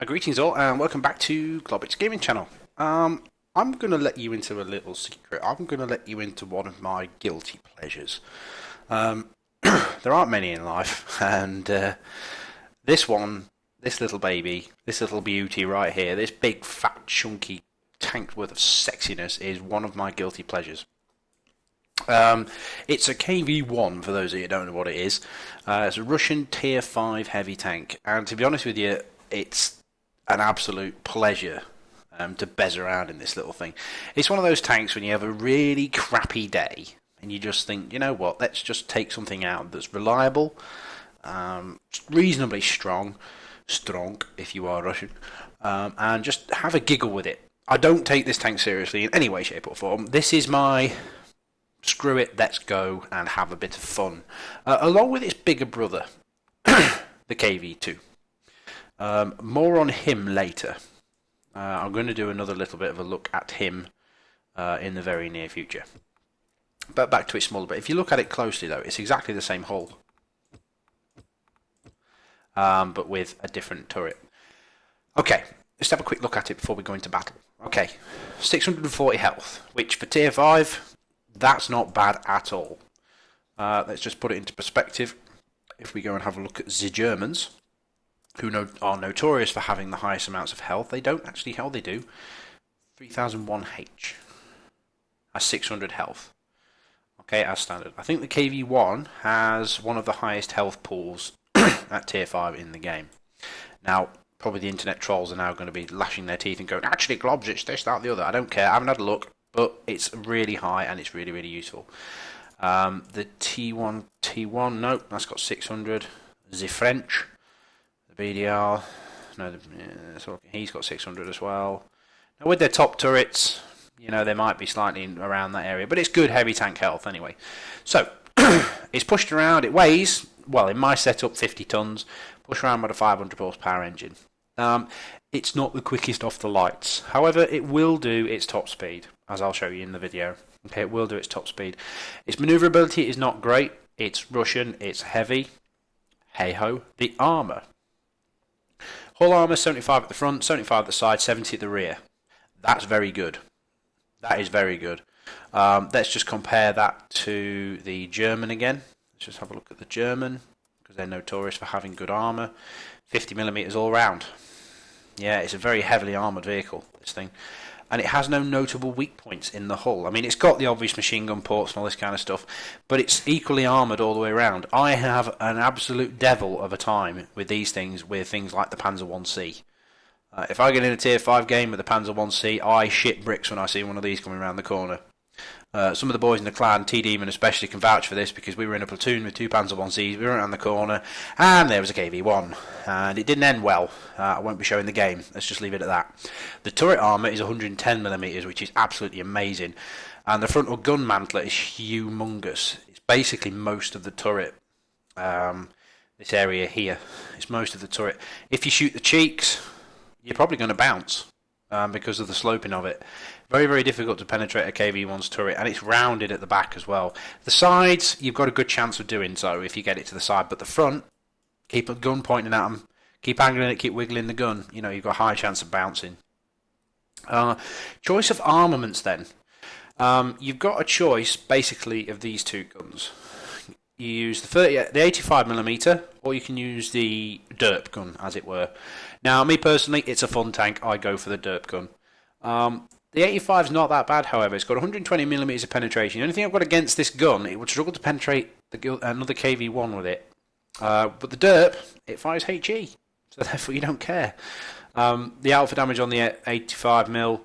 Greetings all, and welcome back to Globb's Gaming Channel. I'm going to let you into a little secret. I'm going to let you into one of my guilty pleasures. There aren't many in life, and this one, this little baby, this little beauty right here, this big, fat, chunky tank's worth of sexiness is one of my guilty pleasures. It's a KV-1, for those of you who don't know what it is. It's a Russian Tier 5 heavy tank, and to be honest with you, it's an absolute pleasure to bezz around in this little thing. It's one of those tanks when you have a really crappy day and you just think, you know what, let's just take something out that's reliable, reasonably strong, Stronk if you are Russian, and just have a giggle with it. I don't take this tank seriously in any way, shape or form. This is my screw it, let's go and have a bit of fun. Along with its bigger brother, the KV-2. More on him later. I'm going to do another little bit of a look at him in the very near future. But back to it smaller bit. If you look at it closely though, it's exactly the same hull. But with a different turret. Okay, let's have a quick look at it before we go into battle. Okay, 640 health, which for tier 5, that's not bad at all. Let's just put it into perspective. If we go and have a look at the Germans, who are notorious for having the highest amounts of health, they don't actually, hell they do, 3001 H. Has 600 health. Okay, as standard. I think the KV-1 has one of the highest health pools at tier 5 in the game. Now, probably the internet trolls are now going to be lashing their teeth and going, actually Globbs, it's this, that, the other. I don't care, I haven't had a look, but it's really high and it's really, really useful. The T1, nope, that's got 600. The French, the BDR, no, he's got 600 as well. Now with their top turrets, you know, they might be slightly around that area, but it's good heavy tank health anyway. So, it's pushed around, it weighs, well, in my setup, 50 tons, pushed around by a 500 horsepower engine. It's not the quickest off the lights. However, it will do its top speed, as I'll show you in the video. Okay, it will do its top speed. Its maneuverability is not great. It's Russian, it's heavy. Hey-ho, the armour. Hull armour, 75 at the front, 75 at the side, 70 at the rear. That's very good. That is very good. Let's just compare that to the German again. Let's just have a look at the German, because they're notorious for having good armour. 50mm all round. Yeah, it's a very heavily armoured vehicle, this thing. And it has no notable weak points in the hull. I mean, it's got the obvious machine gun ports and all this kind of stuff, but it's equally armoured all the way around. I have an absolute devil of a time with these things, with things like the Panzer 1C. If I get in a tier 5 game with the Panzer 1C, I shit bricks when I see one of these coming around the corner. Some of the boys in the clan, T-Demon especially, can vouch for this because we were in a platoon with 2 Panzer 1Cs, we went around the corner, and there was a KV-1. And it didn't end well. I won't be showing the game, let's just leave it at that. The turret armour is 110mm, which is absolutely amazing. And the frontal gun mantler is humongous. It's basically most of the turret. This area here is most of the turret. If you shoot the cheeks, you're probably going to bounce because of the sloping of it. Very, very difficult to penetrate a KV-1's turret, and it's rounded at the back as well. The sides, you've got a good chance of doing so if you get it to the side, but the front, keep a gun pointing at them, keep angling it, keep wiggling the gun, you know, you've got a high chance of bouncing. Choice of armaments then. You've got a choice, basically, of these two guns. You use the 85mm, or you can use the derp gun, as it were. Now, me personally, it's a fun tank, I go for the derp gun. The 85 is not that bad, however. It's got 120mm of penetration. The only thing I've got against this gun, it would struggle to penetrate another KV-1 with it. But the derp, it fires HE, so therefore you don't care. The alpha damage on the 85mm,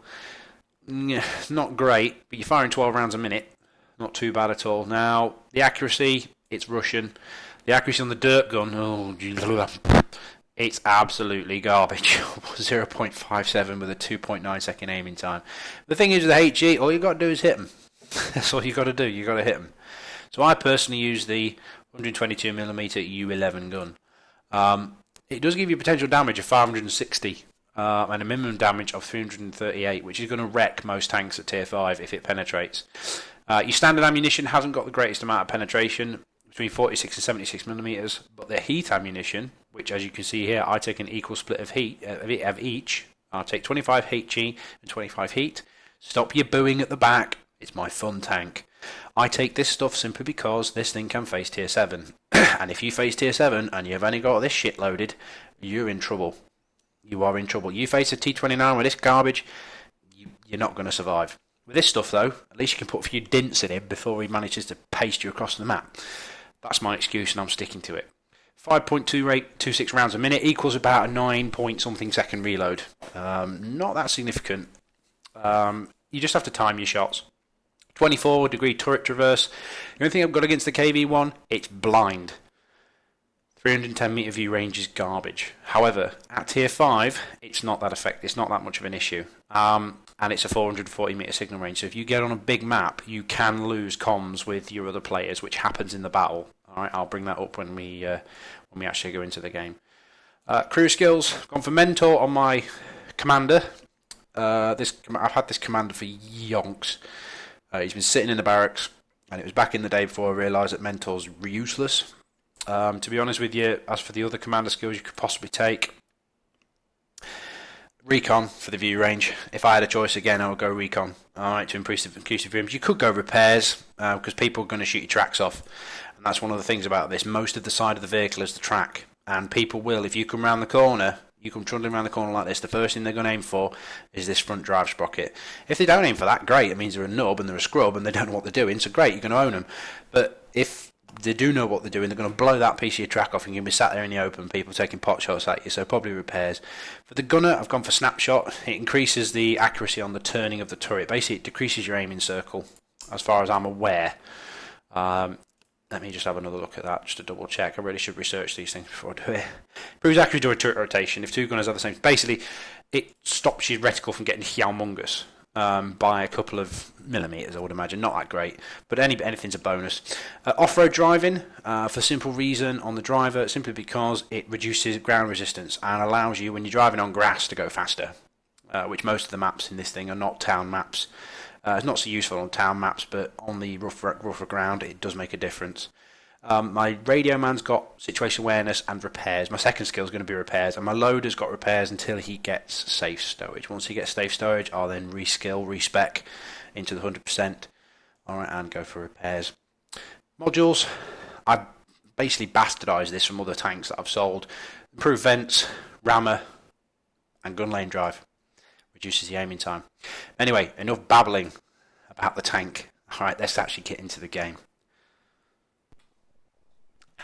not great, but you're firing 12 rounds a minute. Not too bad at all. Now, the accuracy, it's Russian. The accuracy on the derp gun, it's absolutely garbage. 0.57 with a 2.9 second aiming time. The thing is with the HE, all you've got to do is hit them. That's all you've got to do. You've got to hit them. So I personally use the 122mm U11 gun. It does give you potential damage of 560 and a minimum damage of 338, which is going to wreck most tanks at tier 5 if it penetrates. Your standard ammunition hasn't got the greatest amount of penetration. between 46 and 76 millimeters, but the heat ammunition, which as you can see here, I take an equal split of heat of each. I'll take 25 HG and 25 heat. Stop your booing at the back. It's my fun tank. I take this stuff simply because this thing can face tier 7. And if you face tier 7 and you've only got this shit loaded, you're in trouble. You are in trouble. You face a T29 with this garbage, you're not going to survive. With this stuff though, at least you can put a few dints in him before he manages to paste you across the map. That's my excuse and I'm sticking to it. 5.2 rate, 26 rounds a minute equals about a 9 point something second reload. Not that significant. You just have to time your shots. 24 degree turret traverse. The only thing I've got against the KV-1, it's blind. 310 meter view range is garbage. However, at tier 5, it's not that effective. It's not that much of an issue. And it's a 440 meter signal range. So if you get on a big map, you can lose comms with your other players, which happens in the battle. All right, I'll bring that up when we actually go into the game. Crew skills. Gone for mentor on my commander. I've had this commander for yonks. He's been sitting in the barracks, and it was back in the day before I realised that mentors were useless. To be honest with you, as for the other commander skills you could possibly take, recon for the view range. If I had a choice again, I would go recon. Alright, to increase the views. You could go repairs, because people are going to shoot your tracks off. And that's one of the things about this. Most of the side of the vehicle is the track. And people will, if you come round the corner, you come trundling around the corner like this, the first thing they're going to aim for is this front drive sprocket. If they don't aim for that, great. It means they're a nub and they're a scrub and they don't know what they're doing. So great, you're going to own them. But if they do know what they're doing, they're going to blow that piece of your track off and you're going to be sat there in the open, people taking pot shots at you, so probably repairs. For the gunner, I've gone for snapshot. It increases the accuracy on the turning of the turret. Basically, it decreases your aiming circle, as far as I'm aware. Let me just have another look at that, just to double check. I really should research these things before I do it. Improves accuracy during turret rotation. If two gunners are the same, basically, it stops your reticle from getting humongous. By a couple of millimeters, I would imagine. Not that great, but anything's a bonus. Off-road driving, for simple reason on the driver, simply because it reduces ground resistance and allows you, when you're driving on grass, to go faster, which most of the maps in this thing are not town maps. It's not so useful on town maps, but on the rougher ground, it does make a difference. My radio man's got situation awareness and repairs. My second skill is going to be repairs, and my loader's got repairs until he gets safe stowage. Once he gets safe stowage, I'll then respec into the 100%. Alright, and go for repairs. Modules, I've basically bastardised this from other tanks that I've sold. Improved vents, rammer, and gun lane drive. Reduces the aiming time. Anyway, enough babbling about the tank. Alright, let's actually get into the game.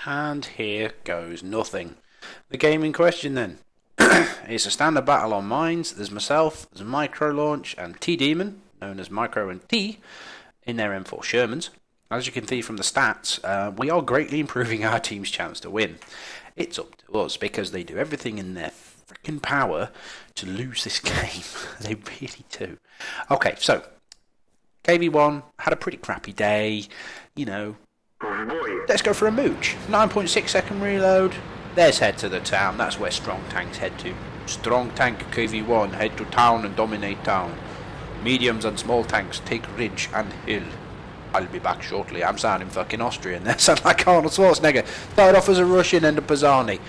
And here goes nothing. The game in question then. It's a standard battle on mines. There's myself, there's Micro Launch, and T-Demon, known as Micro and T, in their M4 Shermans. As you can see from the stats, we are greatly improving our team's chance to win. It's up to us because they do everything in their freaking power to lose this game. They really do. Okay, so KV-1 had a pretty crappy day, you know. Let's go for a mooch. 9.6 second reload. Let's head to the town. That's where strong tanks head to. Strong tank KV-1 head to town and dominate town. Mediums and small tanks take ridge and hill. I'll be back shortly. I'm sounding fucking Austrian. That sounds like Arnold Schwarzenegger. Started off as a Russian, end up as Arnie.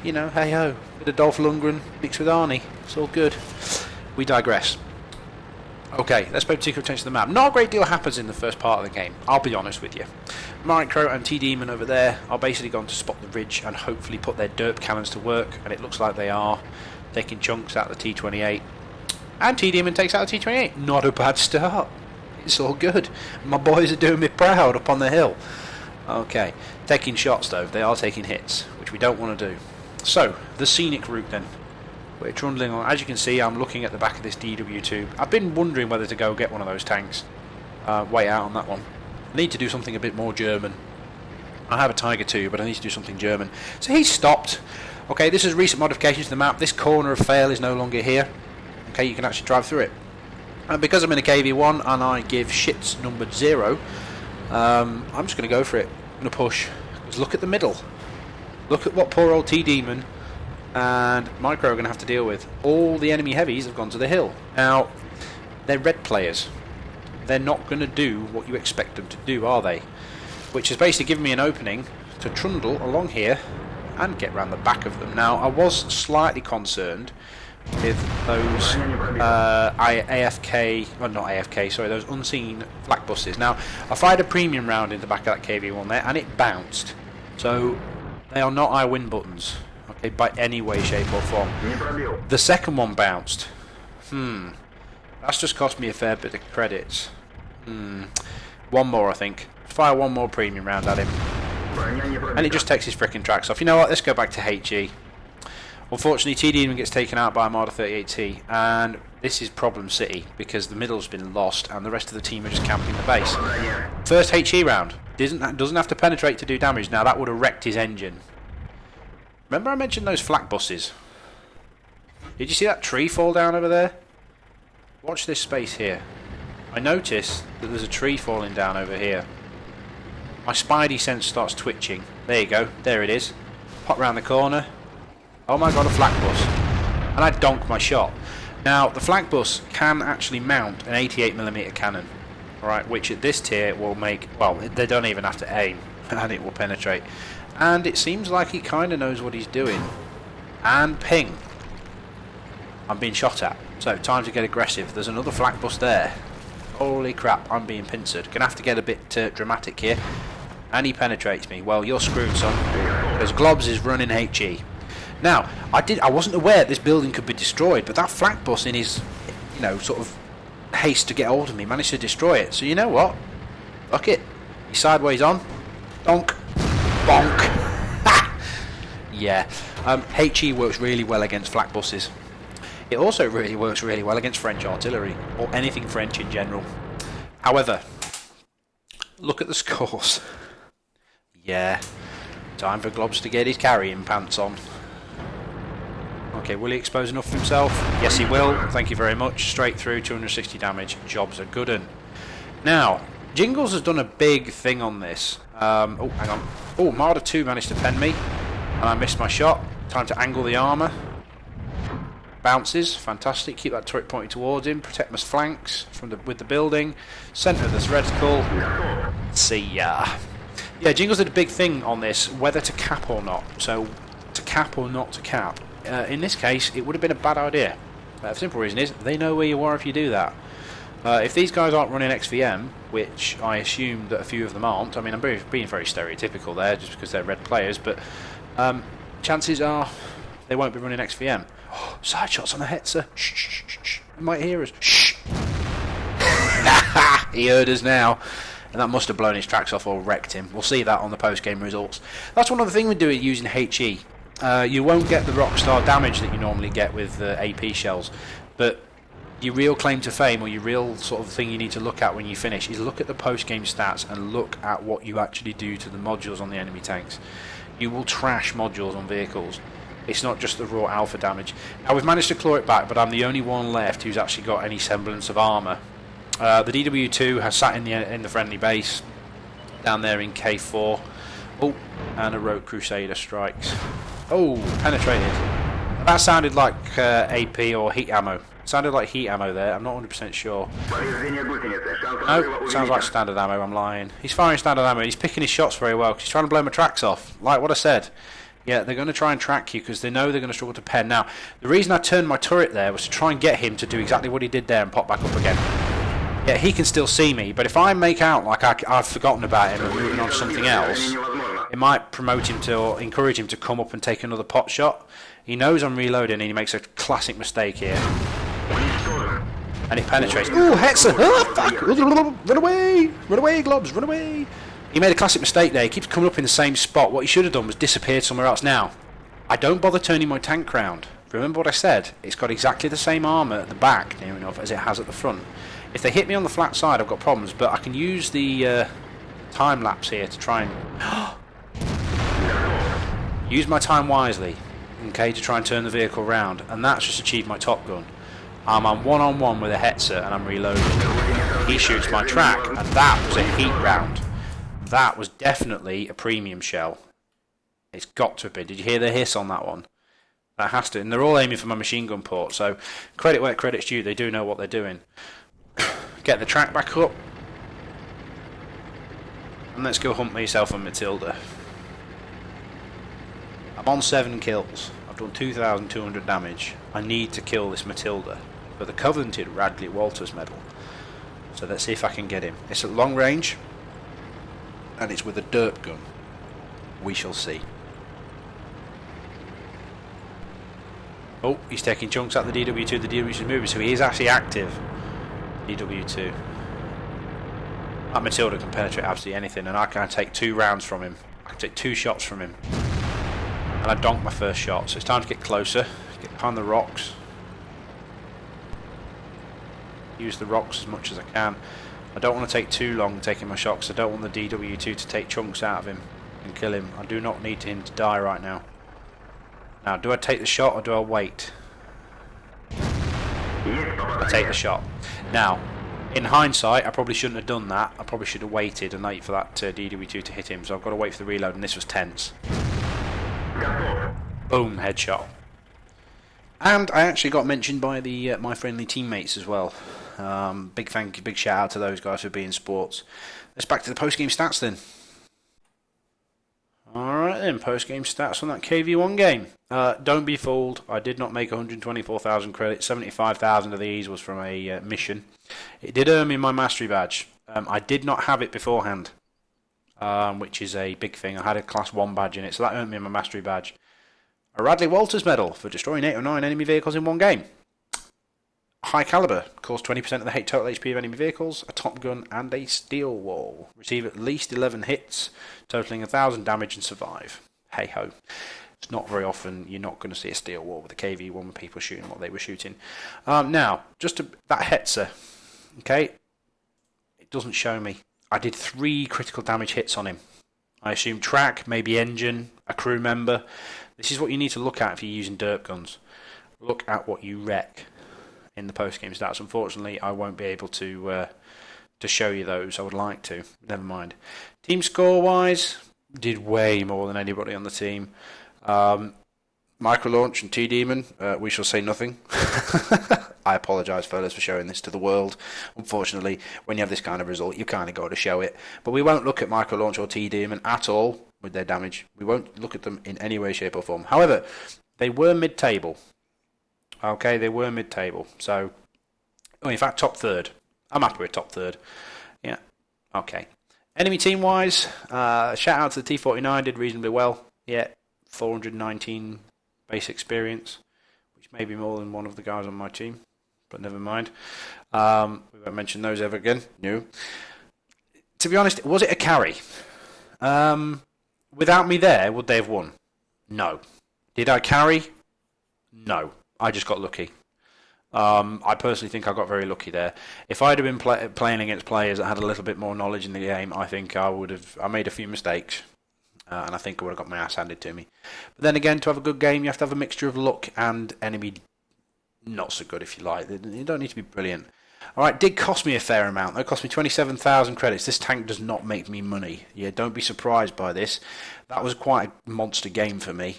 You know, hey ho. Bit of Dolph Lundgren mixed with Arnie. It's all good. We digress. Okay, let's pay particular attention to the map. Not a great deal happens in the first part of the game, I'll be honest with you. Micro and T-Demon over there are basically going to spot the ridge and hopefully put their derp cannons to work, and it looks like they are, taking chunks out of the T-28. And T-Demon takes out the T-28. Not a bad start. It's all good. My boys are doing me proud up on the hill. Okay, taking shots though, they are taking hits, which we don't want to do. So, the scenic route then. We're trundling on. As you can see, I'm looking at the back of this DW tube. I've been wondering whether to go get one of those tanks. Way out on that one. I need to do something a bit more German. I have a Tiger too, but I need to do something German. So he's stopped. Okay, this is recent modifications to the map. This corner of fail is no longer here. Okay, you can actually drive through it. And because I'm in a KV-1 and I give shits numbered 0, I'm just going to go for it. I'm going to push. Because look at the middle. Look at what poor old T-Demon and Micro are going to have to deal with. All the enemy heavies have gone to the hill. Now, they're red players. They're not going to do what you expect them to do, are they? which has basically given me an opening to trundle along here and get round the back of them. Now, I was slightly concerned with those AFK, well not AFK, sorry, those unseen flak buses. Now, I fired a premium round in the back of that KV-1 there, and it bounced. So, they are not I win buttons, okay, by any way, shape or form. The second one bounced. That's just cost me a fair bit of credits. One more, I think. Fire one more premium round at him. And it just takes his frickin' tracks off. You know what, let's go back to HE. Unfortunately, TD even gets taken out by Armada 38T, and this is problem city because the middle's been lost and the rest of the team are just camping the base. First HE round, doesn't have to penetrate to do damage. Now that would have wrecked his engine. Remember I mentioned those flak buses? Did you see that tree fall down over there? Watch this space here. I noticed that there's a tree falling down over here. My spidey sense starts twitching. There you go, there it is. Pop round the corner. Oh my god, a flak bus. And I donk my shot. Now, the flak bus can actually mount an 88mm cannon. Alright, which at this tier will make... Well, they don't even have to aim. And it will penetrate. And it seems like he kind of knows what he's doing. And ping. I'm being shot at. So, time to get aggressive. There's another flak bus there. Holy crap, I'm being pincered. Gonna have to get a bit dramatic here. And he penetrates me. Well, you're screwed, son. Because Globbs is running HE. Now, I wasn't aware this building could be destroyed, but that flak bus in his, you know, sort of haste to get hold of me managed to destroy it. So you know what? Fuck it. He's sideways on. Donk. Bonk. Yeah. HE works really well against flak buses. It also really works really well against French artillery, or anything French in general. However, look at the scores. Yeah. Time for Globbs to get his carrying pants on. Okay, will he expose enough of himself? Yes, he will. Thank you very much. Straight through, 260 damage. Job's a good un. Now, Jingles has done a big thing on this. Oh, hang on. Oh, Marder 2 managed to pen me, and I missed my shot. Time to angle the armour. Bounces, fantastic. Keep that turret pointing towards him. Protect my flanks with the building. Centre of this reticle. See ya. Yeah, Jingles did a big thing on this, whether to cap or not. So, to cap or not to cap. In this case, it would have been a bad idea. The simple reason is, they know where you are if you do that. If these guys aren't running XVM, which I assume that a few of them aren't, I mean, I'm being very stereotypical there, just because they're red players, but chances are they won't be running XVM. Oh, side shots on the Hetzer. Shh, shh, shh, shh. You might hear us. Shh. He heard us now. And that must have blown his tracks off or wrecked him. We'll see that on the post-game results. That's one of the things we do using HE. You won't get the rockstar damage that you normally get with AP shells, but your real claim to fame, or your real sort of thing you need to look at when you finish, is look at the post-game stats and look at what you actually do to the modules on the enemy tanks. You will trash modules on vehicles. It's not just the raw alpha damage. Now, we've managed to claw it back, but I'm the only one left who's actually got any semblance of armour. The DW2 has sat in the friendly base down there in K4. Oh, and a Rogue Crusader strikes. Oh, penetrated. That sounded like AP or heat ammo. Sounded like heat ammo there. I'm not 100% sure. No, sounds like standard ammo. I'm lying. He's firing standard ammo. He's picking his shots very well because he's trying to blow my tracks off. Like what I said. Yeah, they're going to try and track you because they know they're going to struggle to pen. Now, the reason I turned my turret there was to try and get him to do exactly what he did there and pop back up again. Yeah, he can still see me, but if I make out like I've forgotten about him and moving on to something else, it might promote him to, or encourage him to come up and take another pot shot. He knows I'm reloading and he makes a classic mistake here. And it penetrates. Ooh, Hetzer! Oh, fuck! Run away! Run away, Globbs! Run away! He made a classic mistake there. He keeps coming up in the same spot. What he should have done was disappeared somewhere else. Now, I don't bother turning my tank round. Remember what I said? It's got exactly the same armour at the back, near enough, as it has at the front. If they hit me on the flat side, I've got problems, but I can use the time lapse here to try and use my time wisely, okay, to try and turn the vehicle round, and that's just achieved my top gun. I'm on one-on-one with a Hetzer and I'm reloading. He shoots my track, and that was a heat round. That was definitely a premium shell. It's got to have been. Did you hear the hiss on that one? That has to, and they're all aiming for my machine gun port, so credit where credit's due, they do know what they're doing. Get the track back up. And let's go hunt myself a Matilda. I'm on 7 kills. I've done 2,200 damage. I need to kill this Matilda for the coveted Radley Walters medal. So let's see if I can get him. It's at long range, and it's with a derp gun. We shall see. Oh, he's taking chunks out the DW2. The DW2 is moving, so he is actually active. DW2. That Matilda can penetrate absolutely anything, and I can take 2 rounds from him. I can take 2 shots from him. And I donk my first shot, so it's time to get closer. Get behind the rocks. Use the rocks as much as I can. I don't want to take too long taking my shots. I don't want the DW2 to take chunks out of him and kill him. I do not need him to die right now. Now, do I take the shot or do I wait? I take the shot. Now, in hindsight, I probably shouldn't have done that. I probably should have waited and wait for that DW2 to hit him. So I've got to wait for the reload, and this was tense. Boom, headshot. And I actually got mentioned by the my friendly teammates as well. Big thank you, big shout out to those guys for being sports. Let's back to the post-game stats then. Alright then, post-game stats on that KV-1 game. Don't be fooled, I did not make 124,000 credits. 75,000 of these was from a mission. It did earn me my mastery badge. I did not have it beforehand, which is a big thing. I had a class 1 badge in it, so that earned me my mastery badge. A Radley Walters medal for destroying 8 or 9 enemy vehicles in one game. High caliber, caused 20% of the total HP of enemy vehicles, a top gun and a steel wall. Receive at least 11 hits, totaling 1,000 damage and survive. Hey ho. It's not very often you're not going to see a steel wall with a KV-1 with people shooting what they were shooting. Now, that Hetzer, okay, it doesn't show me. I did 3 critical damage hits on him. I assume track, maybe engine, a crew member. This is what you need to look at if you're using derp guns. Look at what you wreck in the post-game stats. Unfortunately, I won't be able to show you those. I would like to. Never mind. Team score-wise, did way more than anybody on the team. Micro-launch and T-Demon, we shall say nothing. I apologise, fellas, for showing this to the world. Unfortunately, when you have this kind of result, you kind of got to show it. But we won't look at Micro-launch or T-Demon at all with their damage. We won't look at them in any way, shape or form. However, they were mid-table. Okay, they were mid-table. So, in fact, top third. I'm happy with top third. Yeah, okay. Enemy team-wise, shout out to the T49, did reasonably well. Yeah, 419 base experience, which may be more than one of the guys on my team, but never mind. We won't mention those ever again. No. To be honest, was it a carry? Without me there, would they have won? No. Did I carry? No. I just got lucky. I personally think I got very lucky there. If I'd have been playing against players that had a little bit more knowledge in the game, I think I made a few mistakes, and I think I would have got my ass handed to me. But then again, to have a good game, you have to have a mixture of luck and enemy not so good, if you like. You don't need to be brilliant. Alright, did cost me a fair amount. It cost me 27,000 credits. This tank does not make me money. Yeah, don't be surprised by this. That was quite a monster game for me.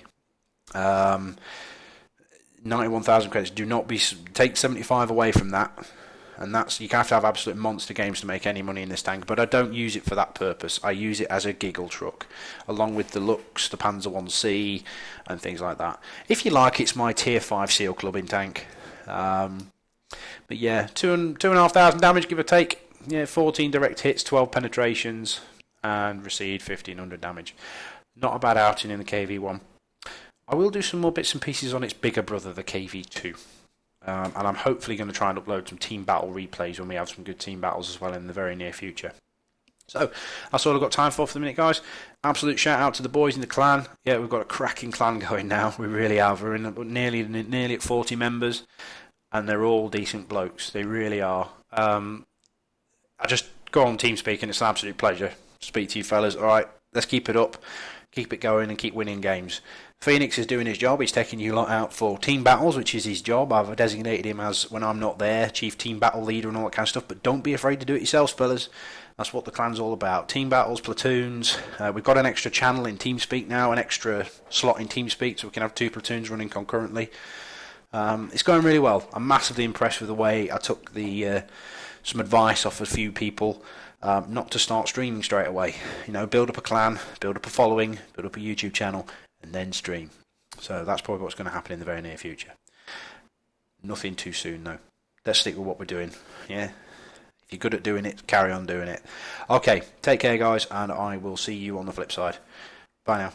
91,000 credits. Do not take 75 away from that, and you have to have absolute monster games to make any money in this tank. But I don't use it for that purpose. I use it as a giggle truck, along with the Lux, the Panzer 1C, and things like that. If you like, it's my tier 5 SEAL clubbing tank. But yeah, 2,500 damage, give or take. Yeah, 14 direct hits, 12 penetrations, and received 1,500 damage. Not a bad outing in the KV-1. I will do some more bits and pieces on its bigger brother, the KV-2. And I'm hopefully going to try and upload some team battle replays when we have some good team battles as well in the very near future. So, that's all I've got time for the minute, guys. Absolute shout out to the boys in the clan. Yeah, we've got a cracking clan going now. We really have. We're in nearly at 40 members. And they're all decent blokes. They really are. I just go on TeamSpeak, and it's an absolute pleasure to speak to you fellas. All right, let's keep it up. Keep it going and keep winning games. Phoenix is doing his job. He's taking you lot out for team battles, which is his job. I've designated him as, when I'm not there, chief team battle leader and all that kind of stuff. But don't be afraid to do it yourselves, fellas. That's what the clan's all about. Team battles, platoons. We've got an extra channel in TeamSpeak now, an extra slot in TeamSpeak, so we can have 2 platoons running concurrently. It's going really well. I'm massively impressed with the way I took some advice off a few people not to start streaming straight away. You know, build up a clan, build up a following, build up a YouTube channel, and then stream. So that's probably what's going to happen in the very near future. Nothing too soon, though. Let's stick with what we're doing. Yeah. If you're good at doing it, carry on doing it. Okay, take care, guys, and I will see you on the flip side. Bye now.